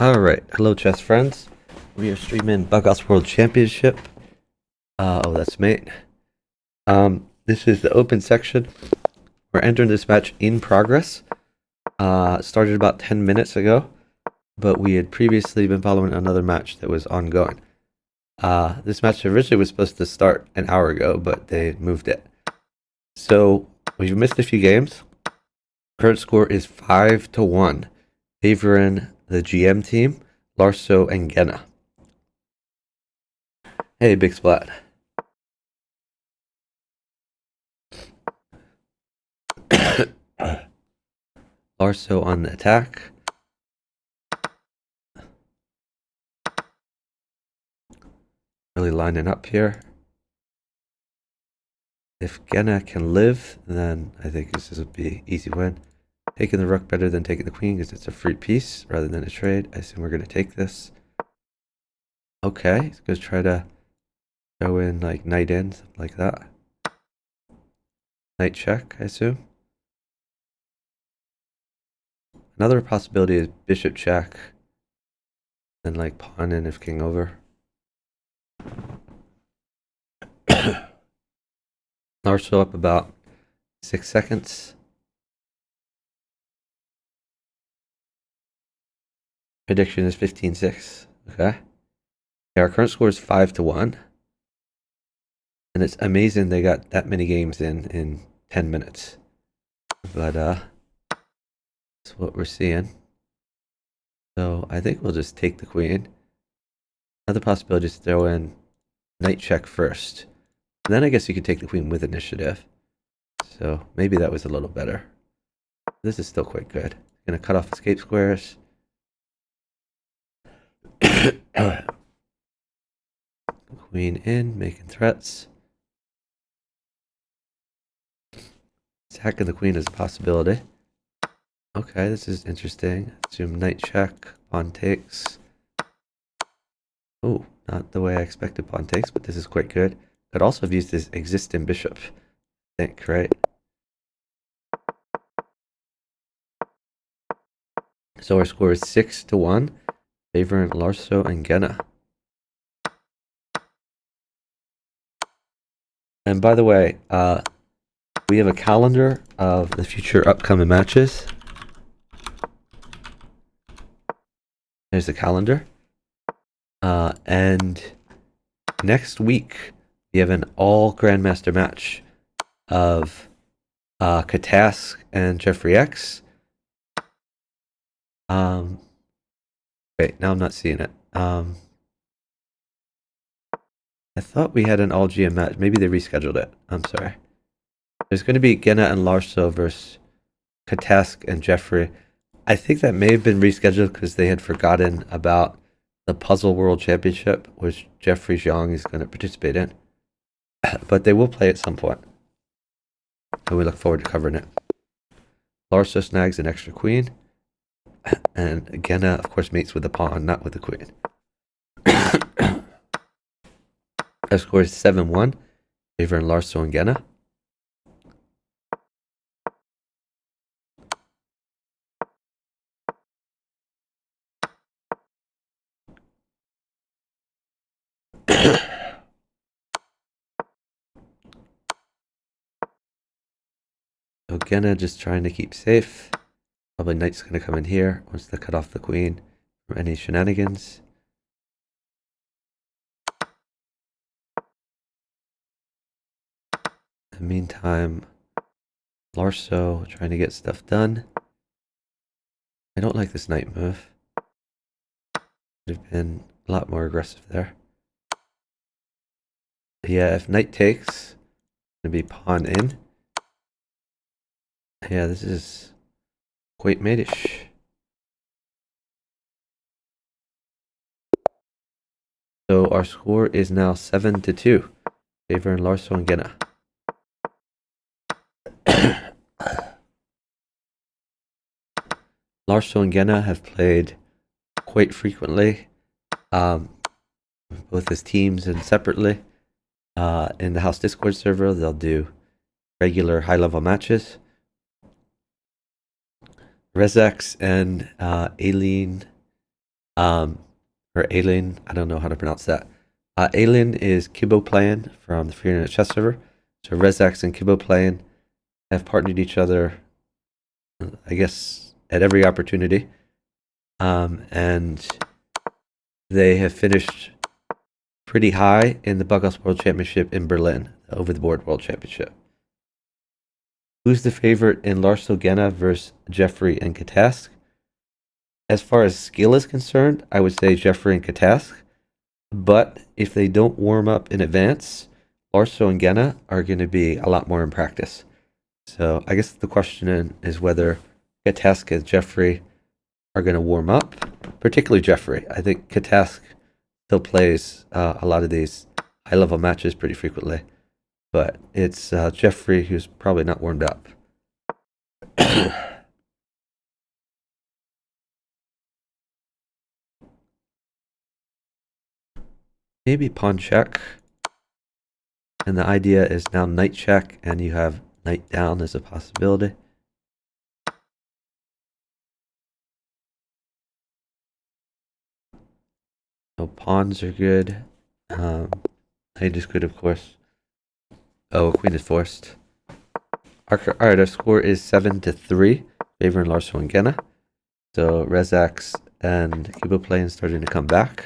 Alright, hello chess friends. We are streaming Bughouse World Championship. Oh, that's mate. This is the open section. We're entering this match in progress. Started about 10 minutes ago, but we had previously been following another match that was ongoing. This match originally was supposed to start an hour ago, but they moved it. So, we've missed a few games. Current score is 5-1, favoring the GM team, Larso and Gena. Hey, Big Splat. Larso on the attack. Really lining up here. If Gena can live, then I think this would be an easy win. Taking the rook better than taking the queen because it's a free piece rather than a trade. I assume we're going to take this. Okay, he's going to try to go in like knight in, something like that. Knight check, I assume. Another possibility is bishop check. And like pawn in if king over. Larso up about 6 seconds. Prediction is 15-6. Okay. Our current score is 5-1. And it's amazing they got that many games in 10 minutes. But that's what we're seeing. So I think we'll just take the queen. Another possibility is throw in knight check first. And then I guess you could take the queen with initiative. So maybe that was a little better. This is still quite good. Gonna cut off escape squares. Queen in, making threats. Attacking the queen is a possibility. Okay, this is interesting. Assume knight check, pawn takes. Oh, not the way I expected pawn takes, but this is quite good. Could also have used this existing bishop, I think, right? So our score is 6-1, favoring Larso and Gena. And by the way, we have a calendar of the future upcoming matches. There's the calendar. And next week, we have an all Grandmaster match of Katask and Jeffrey X. Wait, now I'm not seeing it. I thought we had an all GM match. Maybe they rescheduled it. I'm sorry. There's going to be Gena and Larso versus Katask and Jeffrey. I think that may have been rescheduled because they had forgotten about the Puzzle World Championship, which Jeffrey Zhang is going to participate in. But they will play at some point. And we look forward to covering it. Larso snags an extra queen. And Gena, of course, mates with the pawn, not with the queen. Our score is 7-1, favoring Larso and Gena. So Gena just trying to keep safe. Probably knight's going to come in here. Wants to cut off the queen from any shenanigans. In the meantime, Larso trying to get stuff done. I don't like this knight move. Could have been a lot more aggressive there. Yeah, if knight takes, it's going to be pawn in. Yeah, this is quite matish. So our score is now 7-2, favoring Larso and Gena. Larso and Gena have played quite frequently, both as teams and separately. In the House Discord server, they'll do regular high-level matches. Rezacz and Aileen Or Alien, I don't know how to pronounce that. Alien is Kibo playing from the free internet chess server. So Rezacz and Kibo playing have partnered each other, I guess, at every opportunity. And they have finished pretty high in the Bughouse World Championship in Berlin, the over the board World Championship. Who's the favorite in Larso Gena versus Jeffrey and Katask? As far as skill is concerned, I would say Jeffrey and Katask. But if they don't warm up in advance, Larso and Gena are going to be a lot more in practice. So I guess the question is whether Katask and Jeffrey are going to warm up, particularly Jeffrey. I think Katask still plays a lot of these high-level matches pretty frequently, but it's Jeffrey who's probably not warmed up. Maybe pawn check. And the idea is now knight check, and you have knight down as a possibility. So pawns are good. Knight is good, of course. Oh, queen is forced. Alright, our score is 7-3, favoring Larso and Gena. So Rezacz and Kibo playing starting to come back.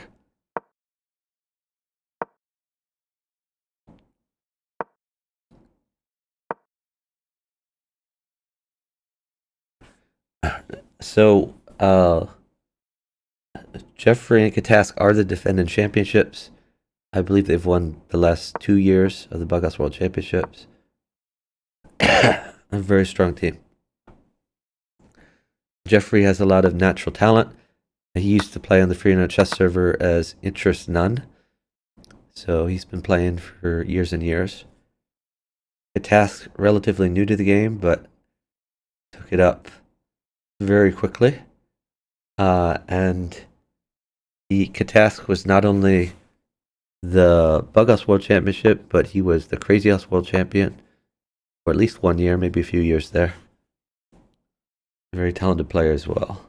So Jeffrey and Katask are the defending championships. I believe they've won the last 2 years of the Bughouse World Championships. A very strong team. Jeffrey has a lot of natural talent. He used to play on the free internet chess server as Interest None. So he's been playing for years and years. Katask, relatively new to the game, but took it up very quickly. And the Katask was not only the Bughouse World Championship, but he was the Crazy House World Champion for at least 1 year, maybe a few years there. A very talented player as well.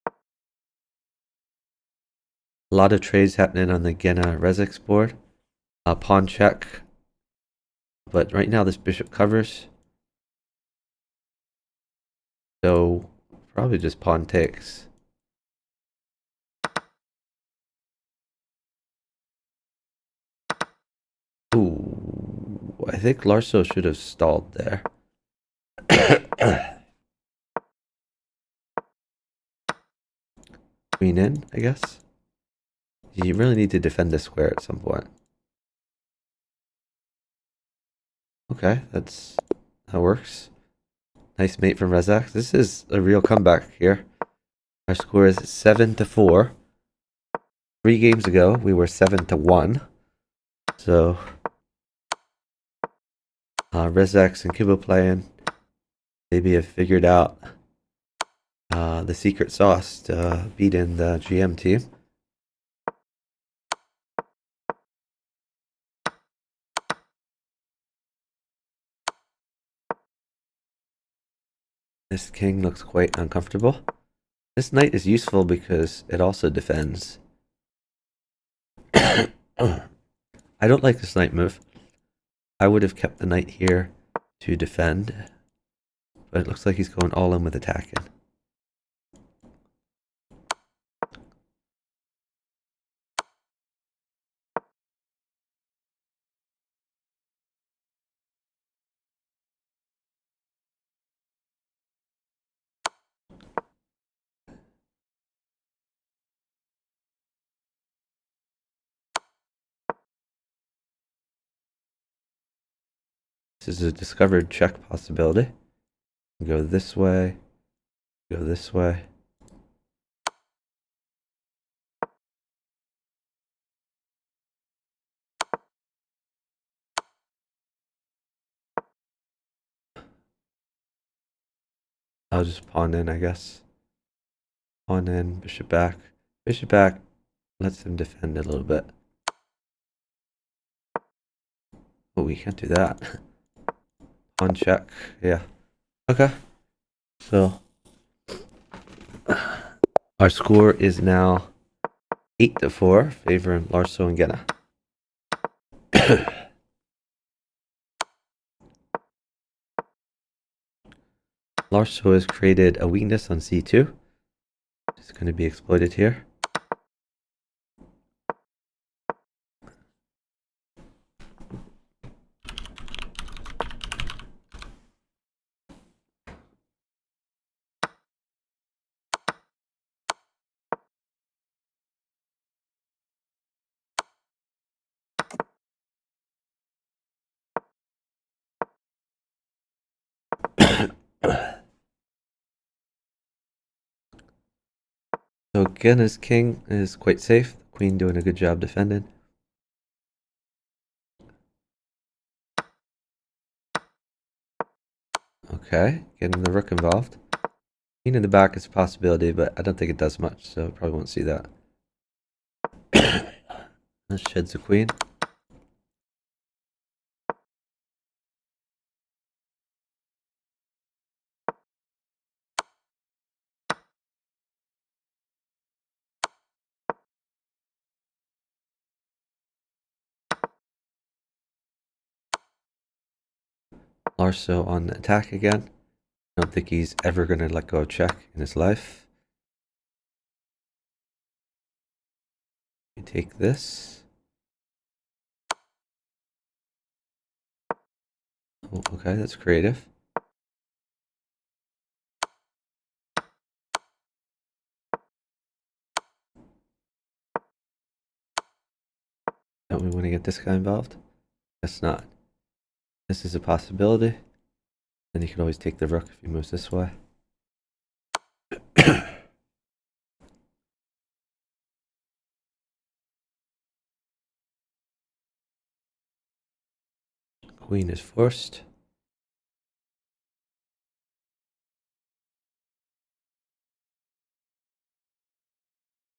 A lot of trades happening on the Gena Rezacz board. Pawn check. But right now this bishop covers. So probably just pawn takes. Ooh, I think Larso should have stalled there. Queen in, I guess. You really need to defend this square at some point. Okay, that works. Nice mate from Rezacz. This is a real comeback here. Our score is 7-4. 3 games ago, we were 7-1. So, Rezacz and Kibo playing. Maybe have figured out the secret sauce to beat in the GM team. This king looks quite uncomfortable. This knight is useful because it also defends. I don't like this knight move. I would have kept the knight here to defend, but it looks like he's going all in with attacking. This is a discovered check possibility. Go this way. Go this way. I'll just pawn in, I guess. Pawn in, bishop back. Bishop back lets him defend a little bit. Oh, we can't do that. Pawn check, yeah. Okay. So, Our score is now 8-4, favoring Larso and Gena. Larso has created a weakness on c2. It's going to be exploited here. So Gena's king is quite safe. The queen doing a good job defending. Okay, getting the rook involved. Queen in the back is a possibility, but I don't think it does much, so probably won't see that. That sheds the queen. Larso on the attack again. I don't think he's ever going to let go of check in his life. You take this. Oh, okay, that's creative. Don't we want to get this guy involved? Guess not. This is a possibility. Then you can always take the rook if he moves this way. Queen is forced.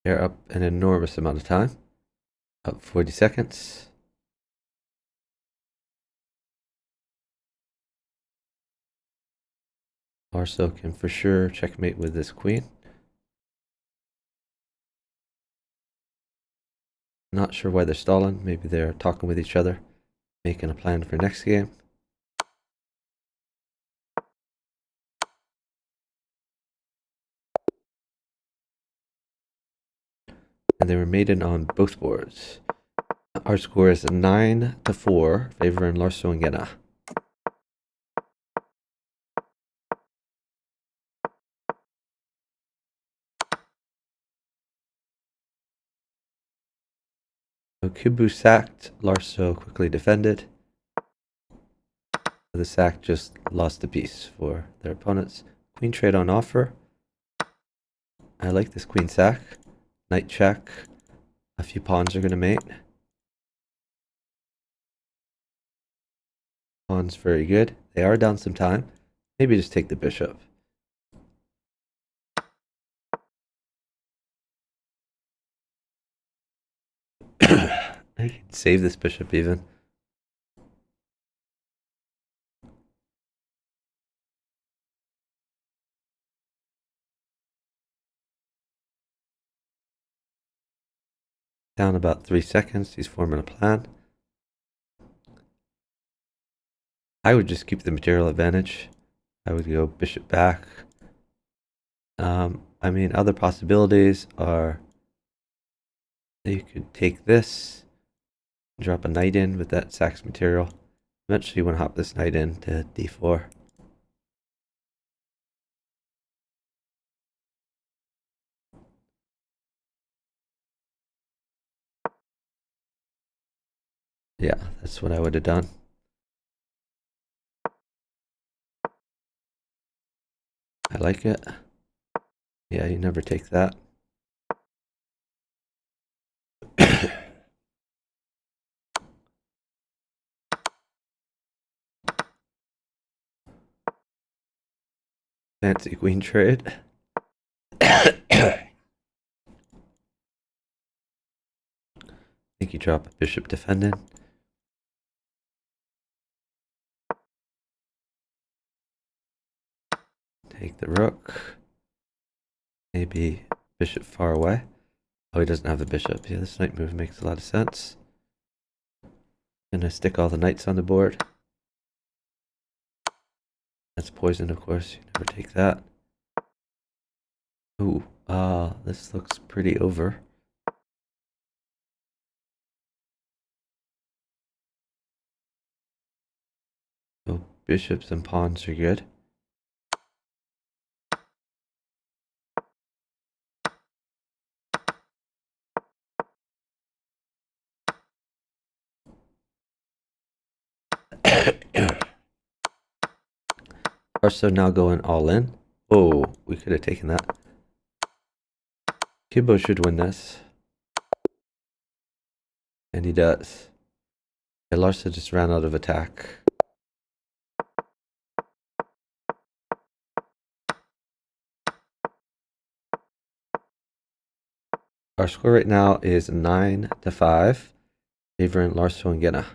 They're up an enormous amount of time. Up 40 seconds. Larso can for sure checkmate with this queen. Not sure why they're stalling. Maybe they're talking with each other, making a plan for next game. And they were mated on both boards. Our score is 9-4, favoring Larso and Gena. So Kubu sacked, Larso quickly defended. The sack just lost a piece for their opponents. Queen trade on offer. I like this queen sack. Knight check. A few pawns are going to mate. Pawns very good. They are down some time. Maybe just take the bishop. I can save this bishop even. Down about 3 seconds. He's forming a plan. I would just keep the material advantage. I would go bishop back. I mean, other possibilities are you could take this, drop a knight in with that sacks material. Eventually you want to hop this knight in to d4. Yeah, that's what I would have done. I like it. Yeah, you never take that. Fancy queen trade. I think you drop a bishop defending. Take the rook. Maybe Bishop far away. Oh, he doesn't have the bishop. Yeah, this knight move makes a lot of sense. Gonna stick all the knights on the board. That's poison, of course. You never take that. Ooh, this looks pretty over. So bishops and pawns are good. Larso now going all in. Oh, we could have taken that. Kubo should win this. And he does. Yeah, Larso just ran out of attack. Our score right now is 9-5, favoring Larso and Gena.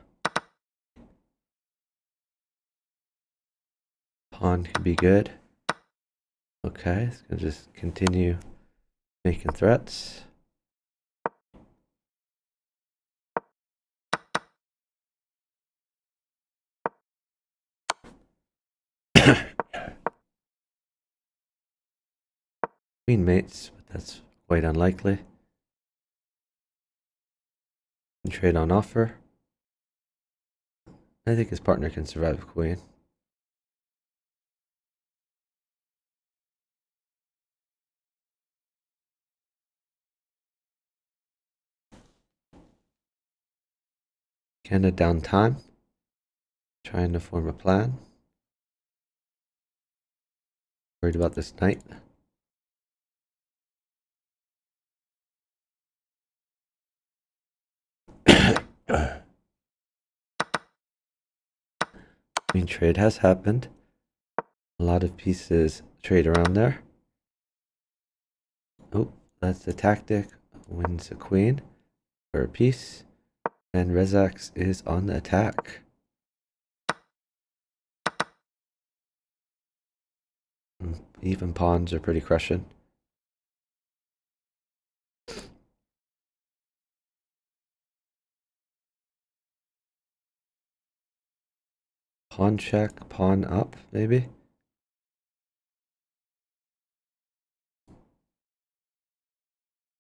Pawn could be good. Okay, it's gonna just continue making threats. Queen mates, but that's quite unlikely. And trade on offer. I think his partner can survive queen. Kinda down time. Trying to form a plan. Worried about this knight. Queen trade has happened. A lot of pieces trade around there. Oh, that's the tactic. Wins a queen for a piece. And rezacz is on the attack. Even pawns are pretty crushing. Pawn check, pawn up, maybe?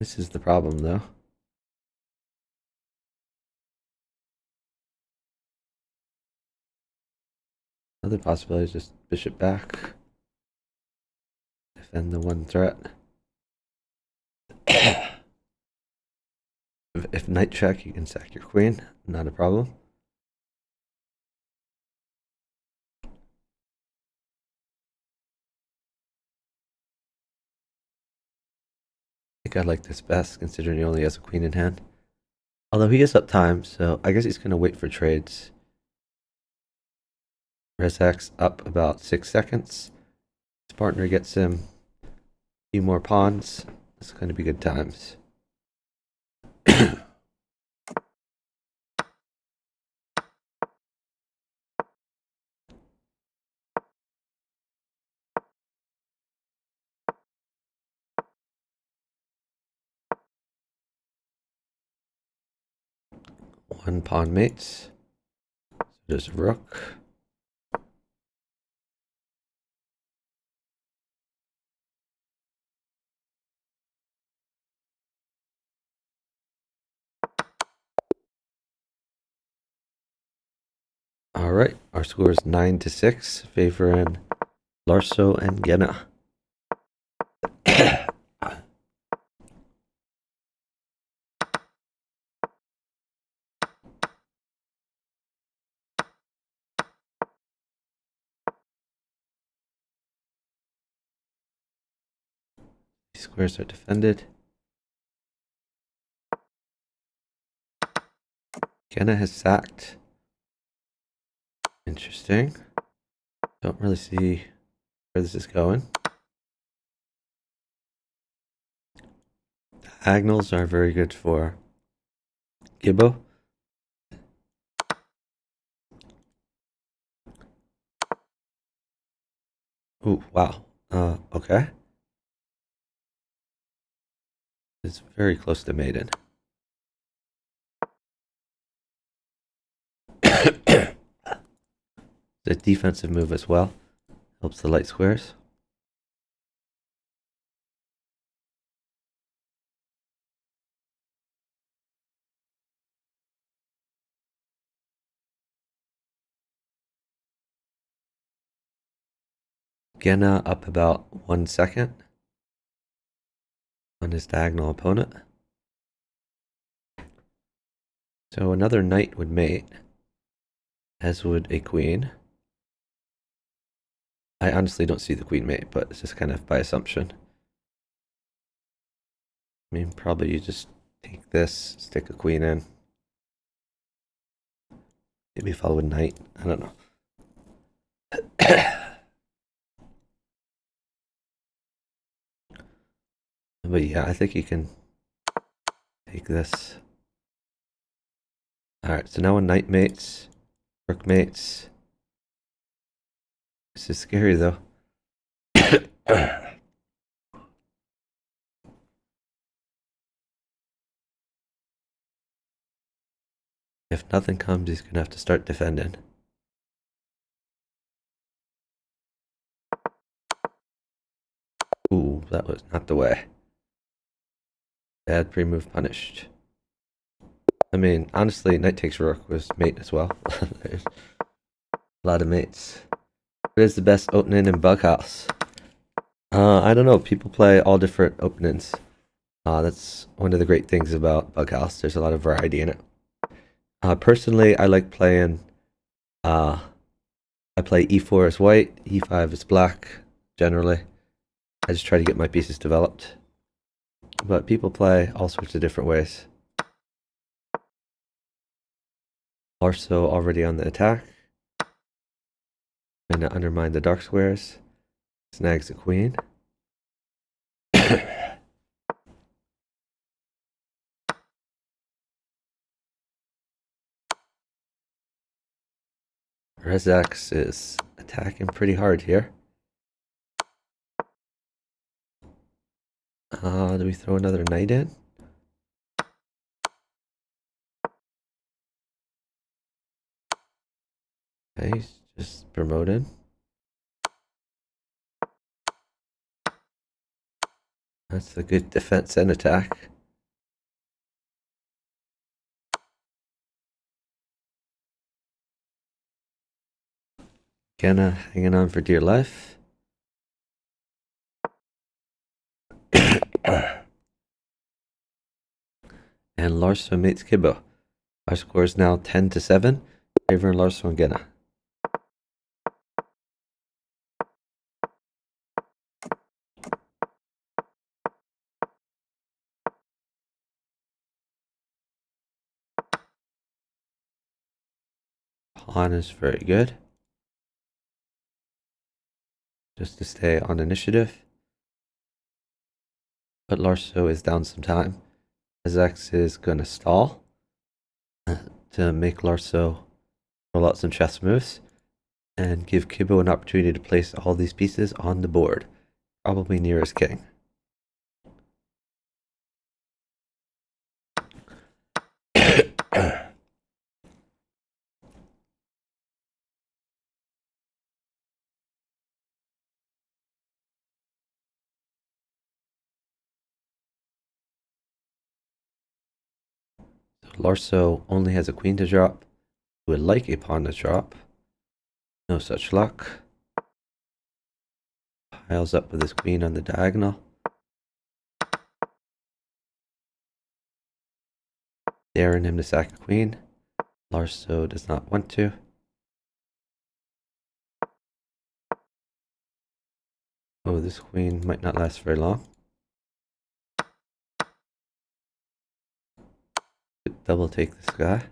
This is the problem, though. Another possibility is just bishop back. Defend the one threat. If knight check, you can sack your queen. Not a problem. I think I like this best, considering he only has a queen in hand. Although he is up time, so I guess he's going to wait for trades. rezacz up about 6 seconds. His partner gets him a few more pawns. It's going to be good times. One pawn mates. So there's rook. All right, our score is 9-6, favoring Larso and Gena. These squares are defended. Gena has sacked. Interesting. Don't really see where this is going. Diagonals are very good for Gibbo. Ooh, wow. Okay. is very close to maiden. The defensive move as well helps the light squares. Gena up about 1 second on his diagonal opponent. So another knight would mate, as would a queen. I honestly don't see the queen mate, but it's just kind of by assumption. I mean, probably you just take this, stick a queen in. Maybe follow a knight. I don't know. But yeah, I think you can take this. Alright, so now when knight mates, rook mates. This is scary though. If nothing comes, he's gonna have to start defending. Ooh, that was not the way. Bad pre-move punished. I mean, honestly, knight takes rook was mate as well. There's a lot of mates. What is the best opening in Bughouse? I don't know. People play all different openings. That's one of the great things about Bughouse. There's a lot of variety in it. Personally, I like playing. I play e4 as white, e5 as black. Generally, I just try to get my pieces developed. But people play all sorts of different ways. Larso already on the attack. Trying to undermine the dark squares. Snags the queen. Rezacz is attacking pretty hard here. Do we throw another knight in? Okay, he's just promoted. That's a good defense and attack. Gena hanging on for dear life. And Larso mates Kibbo. Our score is now 10-7, favoring Larso and Gena. Pawn is very good. Just to stay on initiative. But Larso is down some time. Rezacz is gonna stall to make Larso roll out some chess moves and give Kibbo an opportunity to place all these pieces on the board, probably near his king. Larso only has a queen to drop. Would like a pawn to drop. No such luck. Piles up with his queen on the diagonal. Daring him to sack a queen. Larso does not want to. Oh, this queen might not last very long. Double take this guy.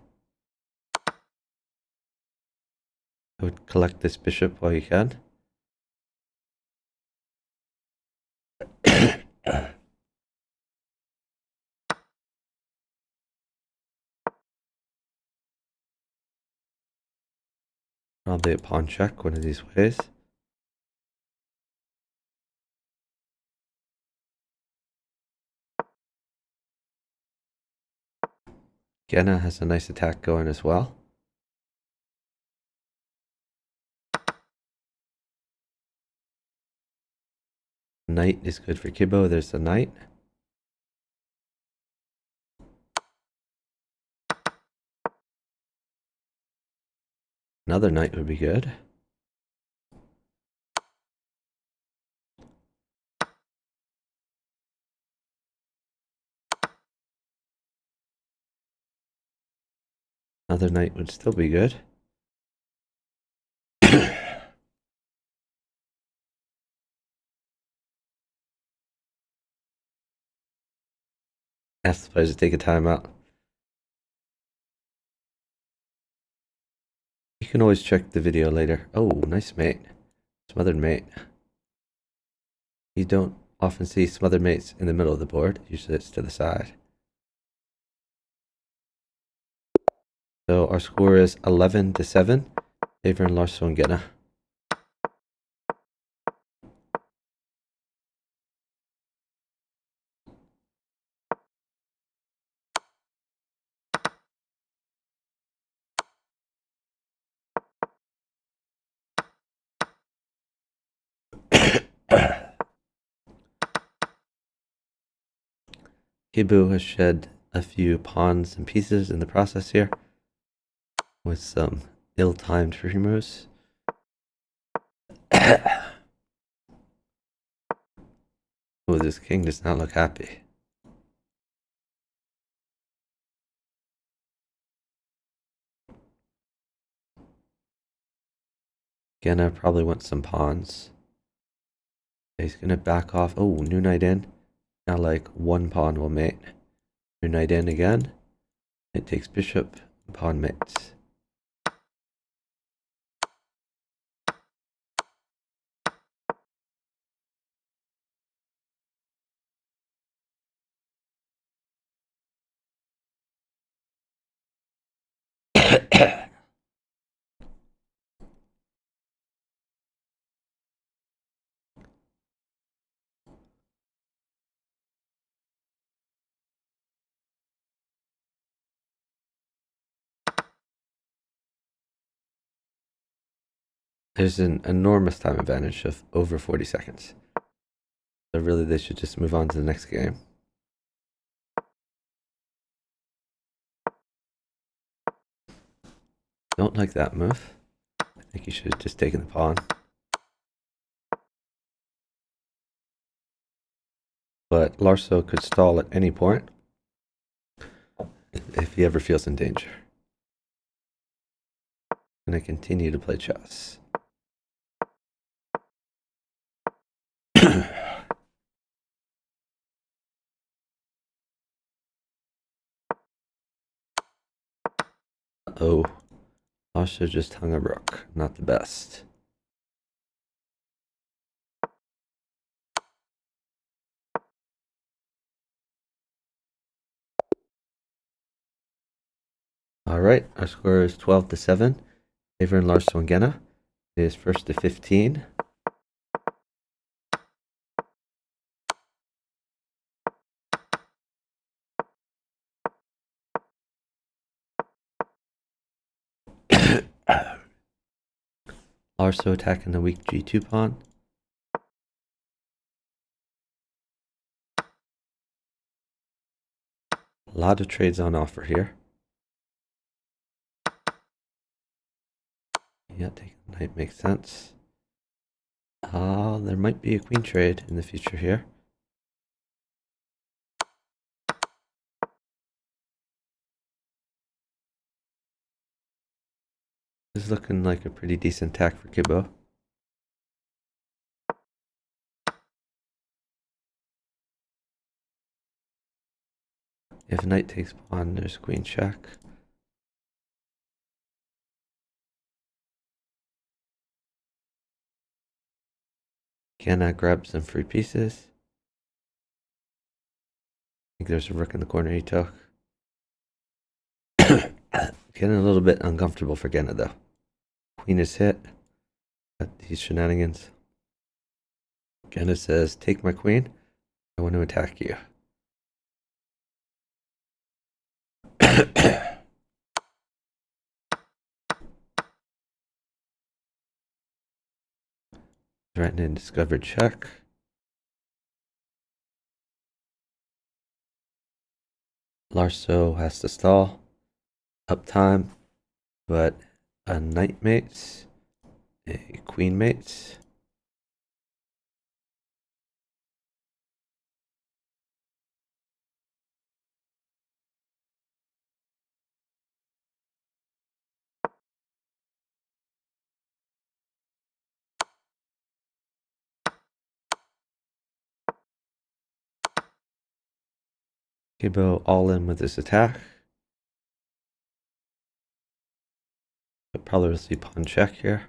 I would collect this bishop while you can. Probably a pawn check one of these ways. Gena has a nice attack going as well. Knight is good for Kibbo. There's the knight. Another knight would be good. Another knight would still be good. Ask the players to take a timeout. You can always check the video later. Oh, nice mate. Smothered mate. You don't often see smothered mates in the middle of the board. Usually it's to the side. So our score is 11-7. Favoring Larso and Gena. Kibu has shed a few pawns and pieces in the process here with some ill-timed free moves. Oh, this king does not look happy. Gena probably wants some pawns. He's gonna back off. Oh, new knight in. Now like one pawn will mate. New knight in again. It takes bishop, pawn mates. There's an enormous time advantage of over 40 seconds. So really they should just move on to the next game. Don't like that move. I think you should have just taken the pawn. But Larso could stall at any point if he ever feels in danger. I'm going to continue to play chess. Oh, Larso just hung a rook. Not the best. All right, our score is 12-7. Favoring Larso and Gena. It is first to 15. Larso attacking the weak g2 pawn. A lot of trades on offer here. Yeah, taking the knight makes sense. There might be a queen trade in the future here. This is looking like a pretty decent attack for Kibbo. If knight takes pawn, there's queen check. Gena grab some free pieces. I think there's a rook in the corner he took. Getting a little bit uncomfortable for Gena though. Queen is hit. Got these shenanigans. Gena says, take my queen. I want to attack you. Threatened discovered check. Larso has to stall. Uptime, but a knight mates, a queen mates. Kibo all in with this attack. But probably see pawn check here.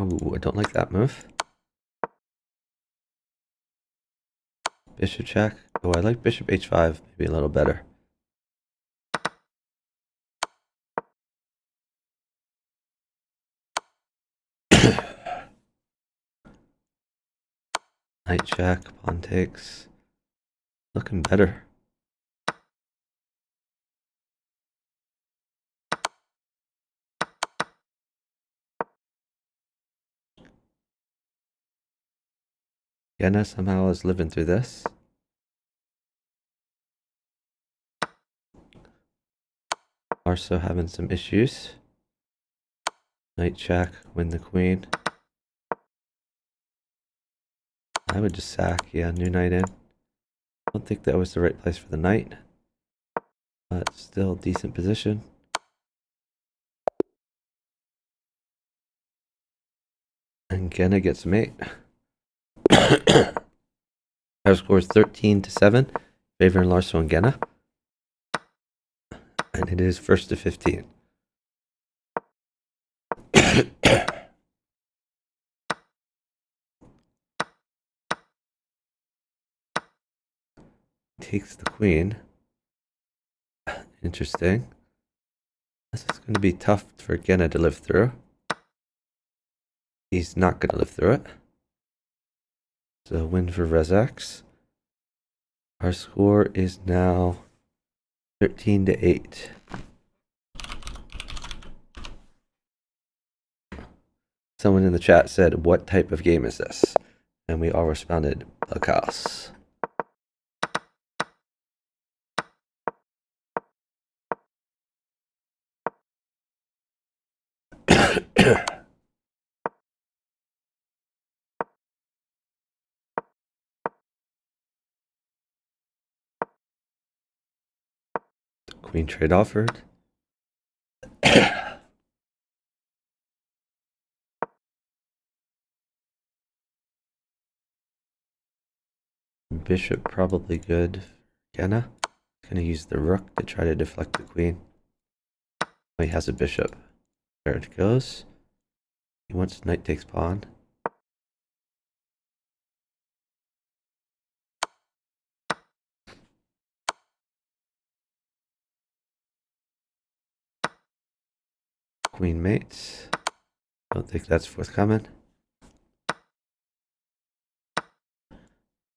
Ooh, I don't like that move. Bishop check. Oh, I like bishop h5 maybe a little better. Knight check, pawn takes. Looking better. Gena somehow is living through this. Larso having some issues. Knight check, win the queen. I would just sack, yeah, new knight in. I don't think that was the right place for the knight. But still decent position. And Gena gets mate. Our score is 13-7, favoring Larso and Gena. And it is first to 15. Takes the queen. Interesting. This is going to be tough for Gena to live through. He's not going to live through it. So win for rezacz. Our score is now 13-8. Someone in the chat said, "What type of game is this?" And we all responded, "Lacrosse." Queen trade offered. Bishop probably good. Gena gonna use the rook to try to deflect the queen. Oh, he has a bishop. There it goes. He wants knight takes pawn. Queen mates. Don't think that's forthcoming.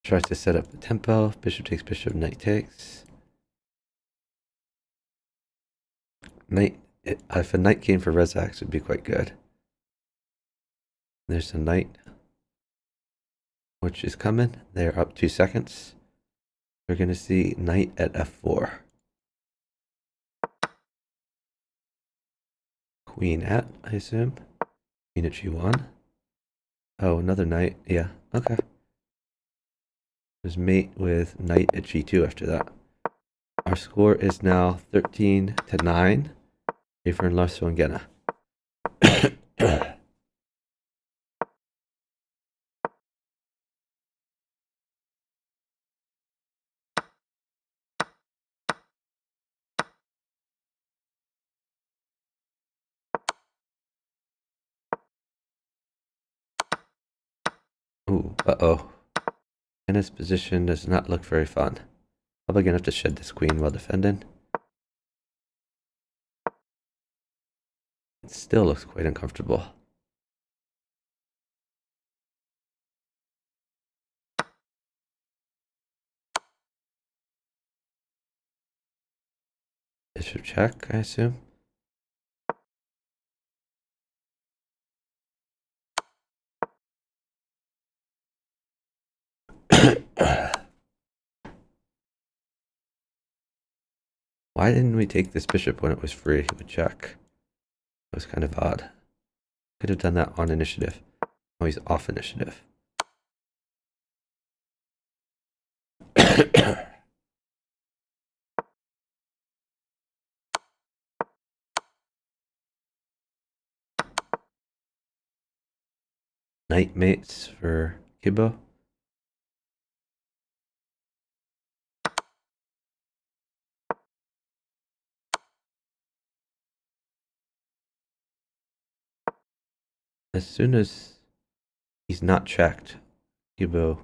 Tries to set up the tempo. Bishop takes bishop, knight takes. Knight. If a knight came for rezacz, it would be quite good. There's a knight, which is coming. They're up 2 seconds. We're going to see knight at f4. Queen at, I assume. Queen at g1. Oh, another knight. Yeah, okay. There's mate with knight at g2 after that. Our score is now 13-9. Favoring Larso and Gena. Ooh, uh-oh. Gena's position does not look very fun. Probably gonna have to shed this queen while defending. It still looks quite uncomfortable. Bishop check, I assume. Why didn't we take this bishop when it was free with check? It was kind of odd. Could have done that on initiative. Oh, he's off initiative. Knight mates for Kibo. As soon as he's not checked, Kibo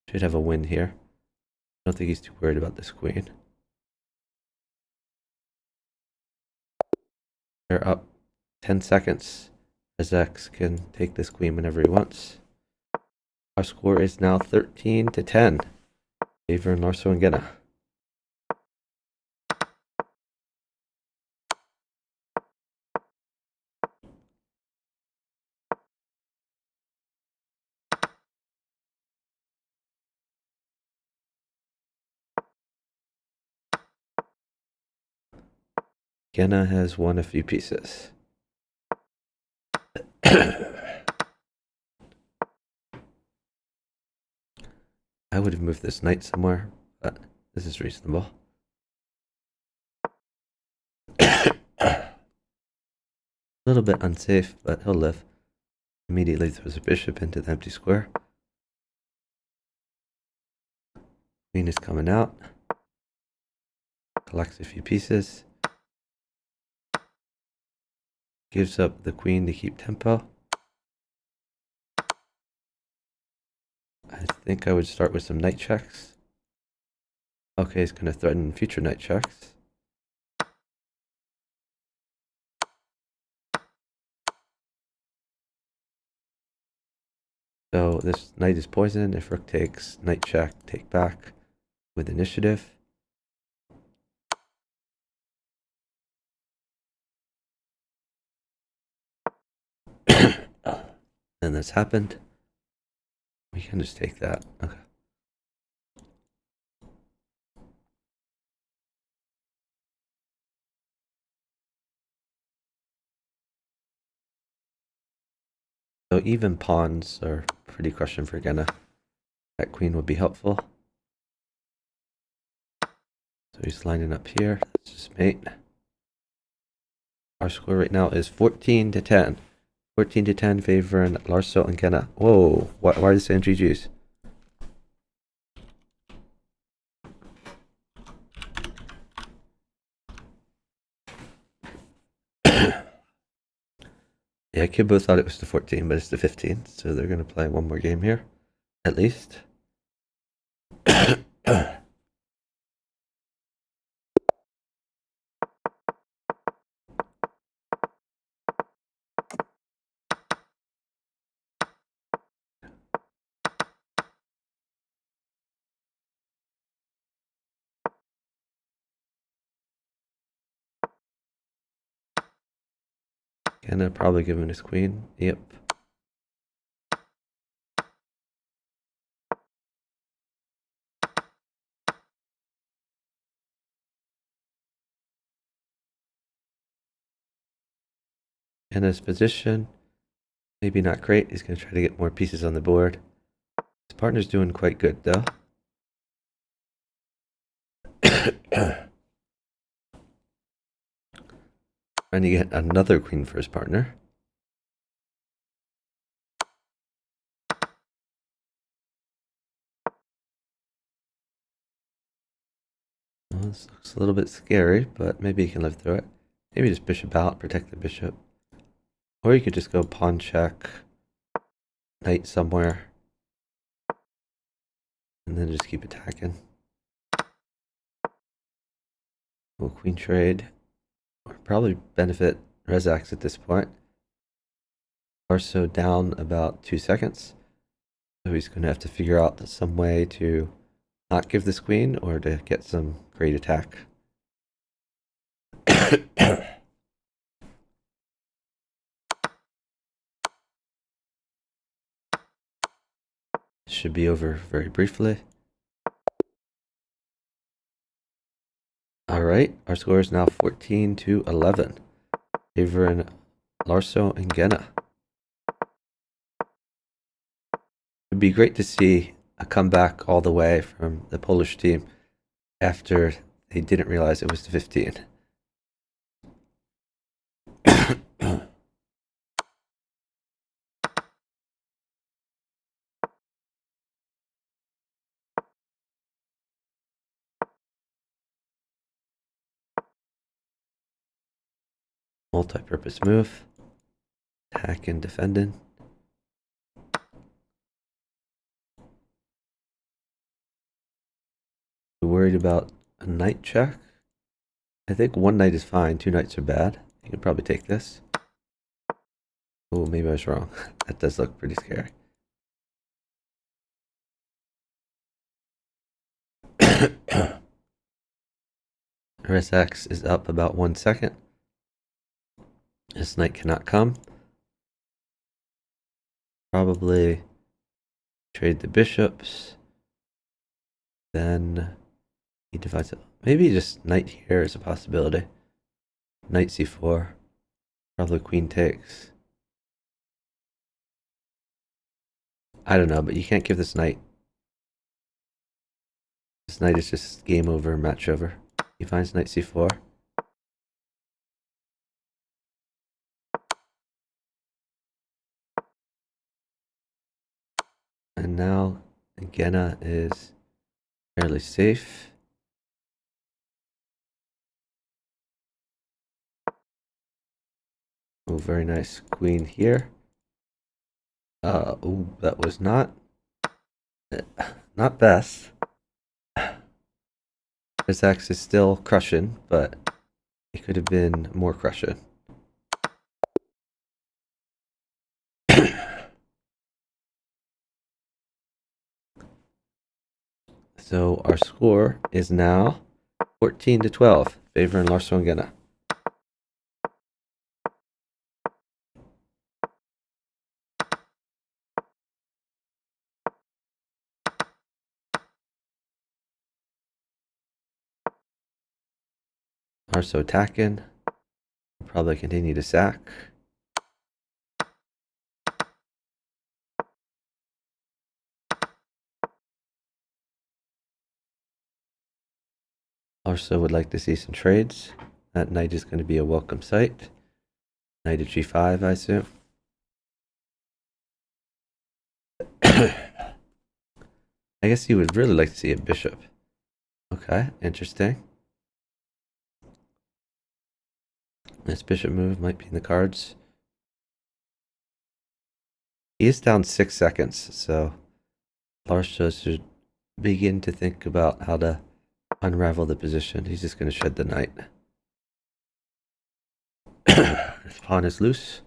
should have a win here. I don't think he's too worried about this queen. They're up 10 seconds. Rezacz can take this queen whenever he wants. Our score is now 13-10. Favoring Larso and Gena. Gena has won a few pieces. I would have moved this knight somewhere, but this is reasonable. A little bit unsafe, but he'll live. Immediately throws a bishop into the empty square. Queen is coming out. Collects a few pieces. Gives up the queen to keep tempo. I think I would start with some knight checks. Okay, he's going to threaten future knight checks. So this knight is poisoned. If rook takes, knight check, take back with initiative. And this happened. We can just take that. Okay. So even pawns are pretty crushing for Gena. That queen would be helpful. So he's lining up here. That's just mate. Our score right now is 14-10. 14-10 favoring Larso and Gena. Whoa, why are they saying GG's? Yeah, Kibo thought it was the 14, but it's the 15, so they're going to play one more game here, at least. Gena probably giving his queen. Yep. Gena's position, maybe not great. He's going to try to get more pieces on the board. His partner's doing quite good, though. Trying to get another queen for his partner. Well, this looks a little bit scary, but maybe he can live through it. Maybe just bishop out, protect the bishop. Or you could just go pawn check, knight somewhere, and then just keep attacking. Well, queen trade would probably benefit Rezacz at this point. Larso down about 2 seconds. So he's going to have to figure out some way to not give this queen or to get some great attack. Should be over very briefly. Alright, our score is now 14-11. Favoring Larso and Gena. It'd be great to see a comeback all the way from the Polish team after they didn't realize it was the 15. Multi-purpose move. Attack and defending. You worried about a knight check? I think one knight is fine, 2 knights are bad. You can probably take this. Oh, maybe I was wrong. That does look pretty scary. rezacz is up about 1 second. This knight cannot come. Probably trade the bishops. Then he divides it. Maybe just knight here is a possibility. Knight c4. Probably queen takes. I don't know, but you can't give this knight. This knight is just game over, match over. He finds knight c4. And now Gena is fairly safe. Oh, very nice queen here. Oh, that was not best. rezacz is still crushing, but it could have been more crushing. So our score is now 14-12, favoring Larso and Gena. Larso attacking. We'll probably continue to sack. Larso would like to see some trades. That knight is going to be a welcome sight. Knight at g5, I assume. I guess you would really like to see a bishop. Okay, interesting. This bishop move might be in the cards. He is down 6 seconds, so Larso should begin to think about how to unravel the position. He's just going to shed the knight. His pawn is loose.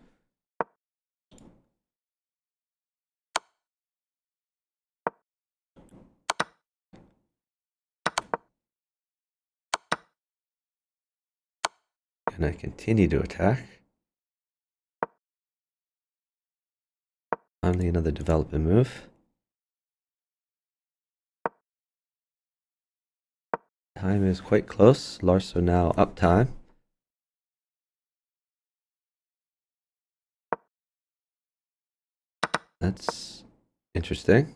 And I continue to attack. Finally, another development move. Time is quite close. Larso now up time. That's interesting.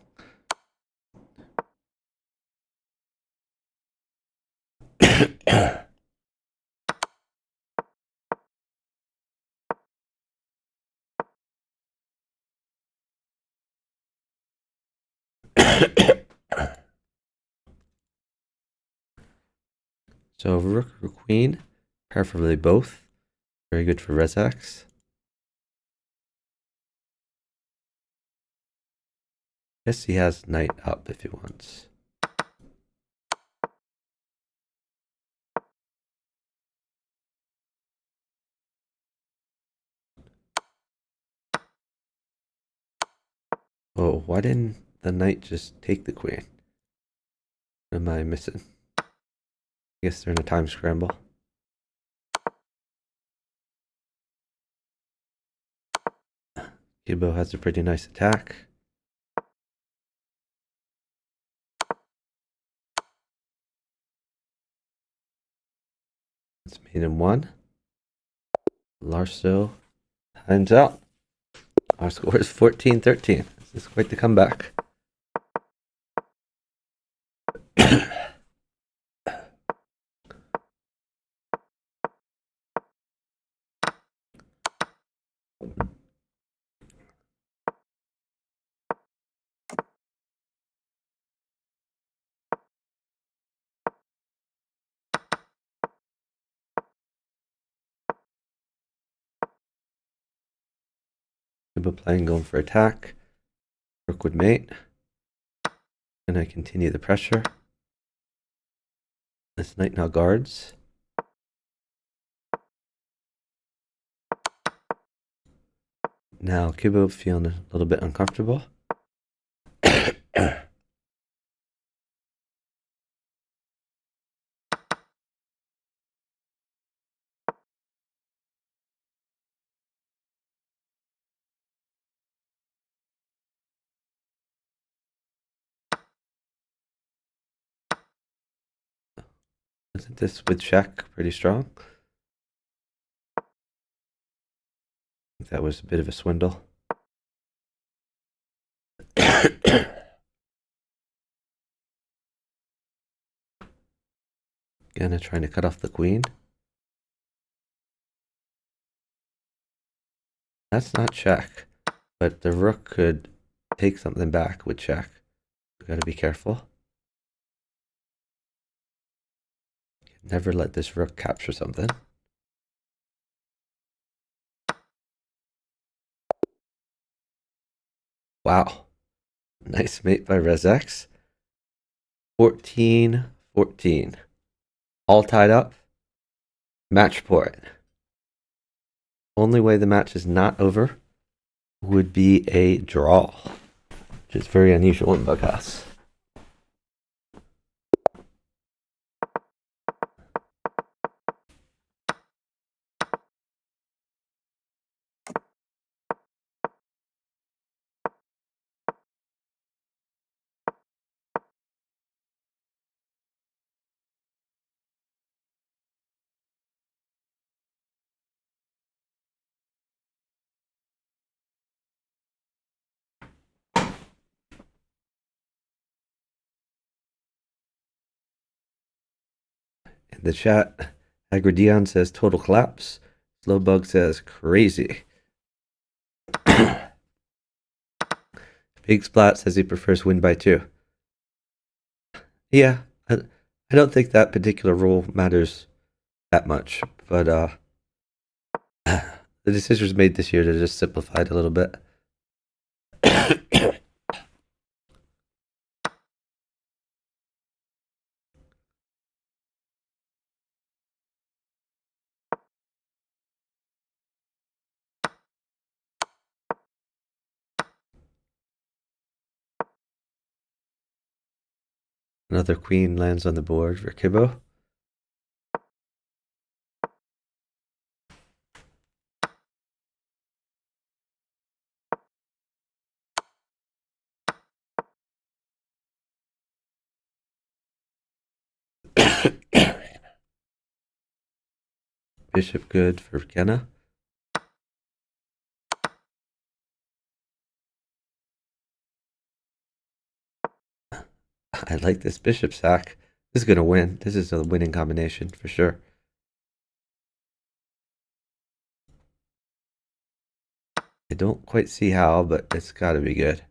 So rook or queen, preferably both. Very good for rezacz. Guess he has knight up if he wants. Oh, why didn't the knight just take the queen? What am I missing? I guess they're in a time scramble. Kibo has a pretty nice attack. It's mate in 1. Larso times out. Our score is 14-13. This is quite the comeback. Kibo playing, going for attack. Rook would mate. And I continue the pressure. This knight now guards. Now Kibo feeling a little bit uncomfortable. Isn't this with check pretty strong? I think that was a bit of a swindle. Again, trying to cut off the queen. That's not check, but the rook could take something back with check. We gotta be careful. Never let this rook capture something. Wow. Nice mate by rezacz. 14-14. All tied up. Match point. Only way the match is not over would be a draw, which is very unusual in Bughouse. In the chat, Agredion says total collapse. Slowbug says crazy. Big Splat says he prefers win by 2. Yeah, I don't think that particular rule matters that much, but the decisions made this year to just simplify it a little bit. Another queen lands on the board for Kibo. Bishop good for Gena. I like this bishop sack. This is going to win. This is a winning combination for sure. I don't quite see how, but it's got to be good.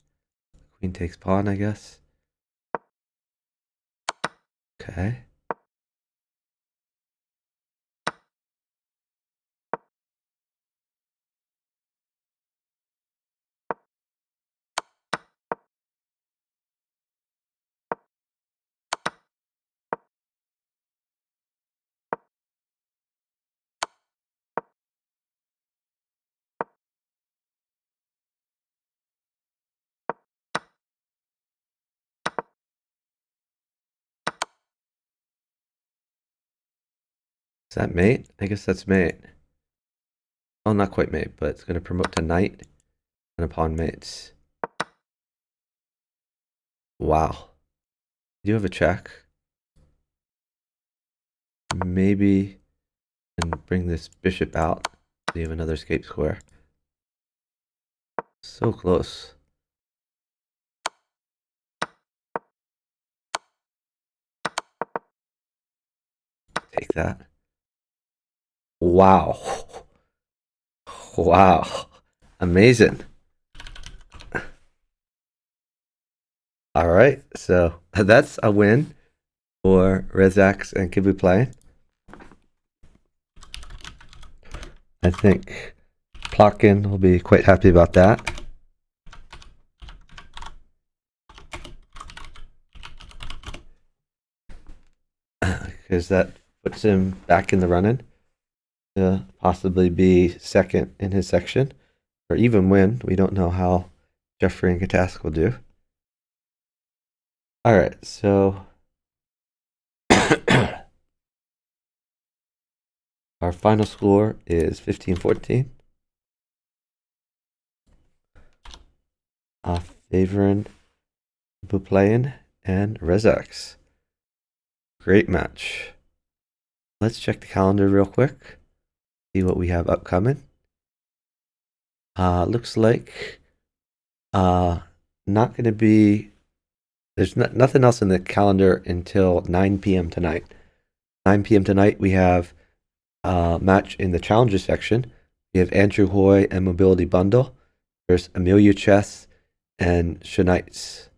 Queen takes pawn, I guess. Okay. Is that mate? I guess that's mate. Oh, not quite mate, but it's going to promote to knight. and a pawn mates. Wow. You do have a check. Maybe and bring this bishop out. You have another escape square. So close. Take that. Wow. Wow. Amazing. All right. So that's a win for rezacz and BWC. I think Plotkin will be quite happy about that. Because that puts him back in the running to possibly be second in his section, or even win. We don't know how Jeffrey and Katask will do. All right, so our final score is 15-14. Favoring BWC and rezacz. Great match. Let's check the calendar real quick. See what we have upcoming. Looks like not going to be. There's nothing else in the calendar until 9 p.m. tonight. 9 p.m. tonight we have a match in the challenges section. We have Andrew Hoy and Mobility Bundle. There's Amelia Chess and Shanites.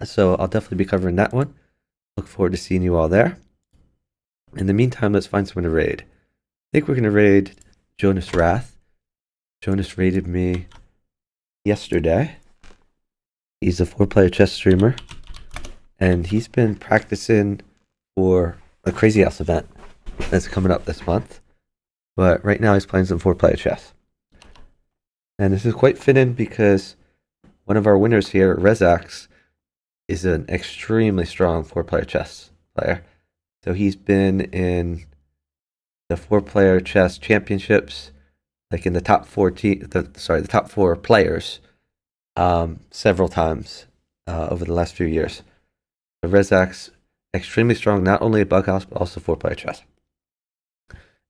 So I'll definitely be covering that one. Look forward to seeing you all there. In the meantime, let's find someone to raid. I think we're going to raid Jonas Wrath. Jonas raided me yesterday. He's a 4-player chess streamer. And he's been practicing for a Crazy House event that's coming up this month. But right now he's playing some 4-player chess. And this is quite fitting because one of our winners here, rezacz, is an extremely strong 4-player chess player. So he's been in the 4-player chess championships, like in the top 4 the top 4 players, several times over the last few years. So rezacz, extremely strong, not only at Bughouse but also 4-player chess.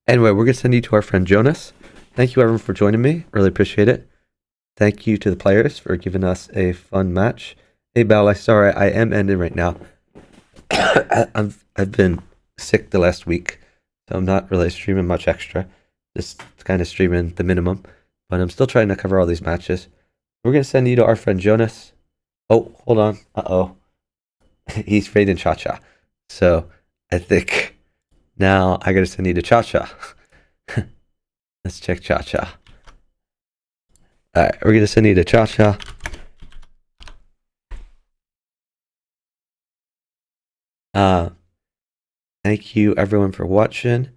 Anyway, we're gonna send you to our friend Jonas. Thank you everyone for joining me. Really appreciate it. Thank you to the players for giving us a fun match. Hey Bal, sorry, I am ending right now. I've been sick the last week, so I'm not really streaming much extra. Just kind of streaming the minimum, but I'm still trying to cover all these matches. We're gonna send you to our friend Jonas. Oh, hold on. He's raiding Cha-Cha. So I think now I gotta send you to Cha-Cha. Let's check Cha-Cha. Alright, we're gonna send you to Cha-Cha. Thank you everyone for watching.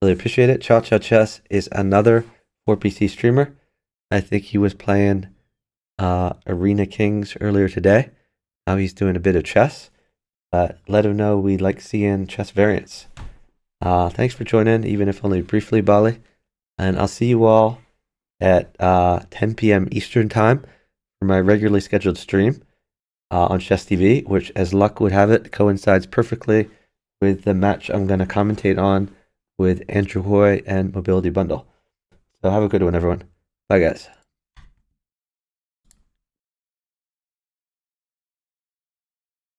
Really appreciate it. Cha-Cha Chess is another 4PC streamer. I think he was playing Arena Kings earlier today. Now he's doing a bit of chess. But let him know we like seeing chess variants. Thanks for joining, even if only briefly, Bali. And I'll see you all at 10 p.m. Eastern Time for my regularly scheduled stream on Chess TV, which, as luck would have it, coincides perfectly with the match I'm going to commentate on with Andrew Hoy and Mobility Bundle. So have a good one, everyone. Bye, guys.